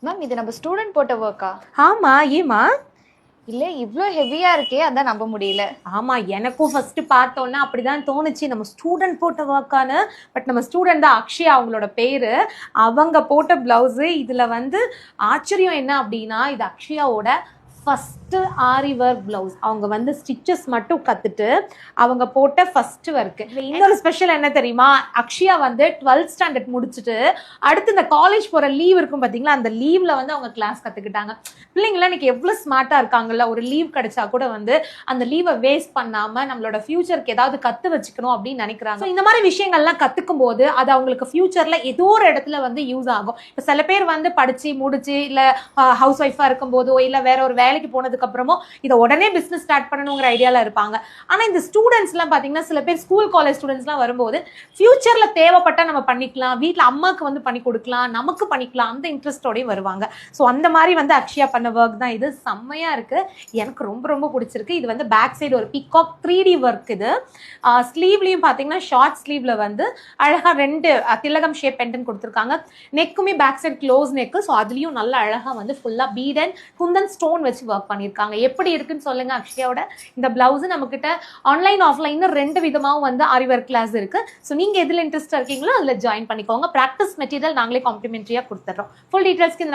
Ma'am இது நம்ம student போட்ட ஒர்க்கா? ஆமா, ஏமா? இல்ல இவ்ளோ ஹெவியா இருக்கே, அதான் நம்ப முடியல. ஆமா, எனக்கும் ஃபர்ஸ்ட் பார்த்தோன்னா அப்படிதான் தோணுச்சு, நம்ம ஸ்டூடெண்ட் போட்ட ஒர்க்கானு. பட் நம்ம ஸ்டூடெண்ட் தான், அக்ஷயா அவங்களோட பேரு. அவங்க போட்ட பிளவுஸு. இதுல வந்து ஆச்சரியம் என்ன அப்படின்னா, இது அக்ஷயாவோட ஃபஸ்ட்டு ஆரி ஒர்க் பிளவுஸ். அவங்க வந்து ஸ்டிச்சஸ் மட்டும் கற்றுட்டு அவங்க போட்ட ஃபஸ்ட்டு ஒர்க்கு. இன்னொரு ஸ்பெஷல் என்ன தெரியுமா, அக்ஷயா வந்து 12th ஸ்டாண்டர்ட் முடிச்சுட்டு அடுத்து இந்த காலேஜ் போகிற லீவ் இருக்கும் பார்த்தீங்களா, அந்த லீவில் வந்து அவங்க கிளாஸ் கற்றுக்கிட்டாங்க. பிள்ளைங்களாம் இன்னைக்கு எவ்வளோ ஸ்மார்ட்டாக இருக்காங்கல்ல, ஒரு லீவ் கிடைச்சா கூட வந்து அந்த லீவை வேஸ்ட் பண்ணாமல் நம்மளோட ஃபியூச்சருக்கு ஏதாவது கற்று வச்சுக்கணும் அப்படின்னு நினைக்கிறாங்க. இந்த மாதிரி விஷயங்கள்லாம் கற்றுக்கும் போது அது அவங்களுக்கு ஃபியூச்சரில் ஏதோ ஒரு இடத்துல வந்து யூஸ் ஆகும். இப்போ சில பேர் வந்து படித்து முடிச்சு இல்லை ஹவுஸ் ஒய்ஃபாக இருக்கும்போதோ இல்லை வேற ஒரு வேலைக்கு போனதுக்கு அப்புறமோ இதை உடனே பிசினஸ் ஸ்டார்ட் பண்ணணுங்கிற ஐடியால இருப்பாங்க. ஆனா இந்த ஸ்டூடெண்ட்ஸ் எல்லாம் பாத்தீங்கன்னா, சில பேர் ஸ்கூல் காலேஜ் ஸ்டூடெண்ட்ஸ் எல்லாம் வரும்போது ஃபியூச்சர்ல தேவைப்பட்டா நம்ம பண்ணிக்கலாம், வீட்டுல அம்மாக்கு வந்து பண்ணி கொடுக்கலாம், நமக்கு பண்ணிக்கலாம், அந்த இன்ட்ரெஸ்டோடய வருவாங்க. ஸோ அந்த மாதிரி வந்து அக்ஷயா பண்ண ஒர்க் தான் இது. செம்மையா இருக்கு, எனக்கு ரொம்ப ரொம்ப பிடிச்சிருக்கு. இது வந்து பேக் சைடு ஒரு பிகாக் 3D ஒர்க். இது ஸ்லீவ்லயும் பாத்தீங்கன்னா ஷார்ட் ஸ்லீவ்ல வந்து அழகா 2 திலகம் ஷேப் பெண்டன் கொடுத்துருக்காங்க. நெக்குமே back side close neck. So அதுலயும் நல்ல அழகா வந்து ஃபுல்லா பீட் அண்ட் குந்தன் ஸ்டோன் வச்சு ஒர்க் பண்ணியிருக்காங்க. எப்படி இருக்குன்னு சொல்லுங்க அக்ஷயாவோட இந்த பிளவுஸ். நம்ம கிட்ட ஆன்லைன் ஆஃப்லைன் 2 விதமாவும் வந்து ஆரி ஒர்க் கிளாஸ் இருக்கு. ஸோ நீங்க எதுல இன்ட்ரெஸ்டா இருக்கீங்களோ அதுல ஜாயின் பண்ணிக்கோங்க. பிராக்டிஸ் மெட்டீரியல் நாங்களே காம்ப்ளிமெண்டரியா கொடுத்துறோம். ஃபுல் டீடைல்ஸ்க்கு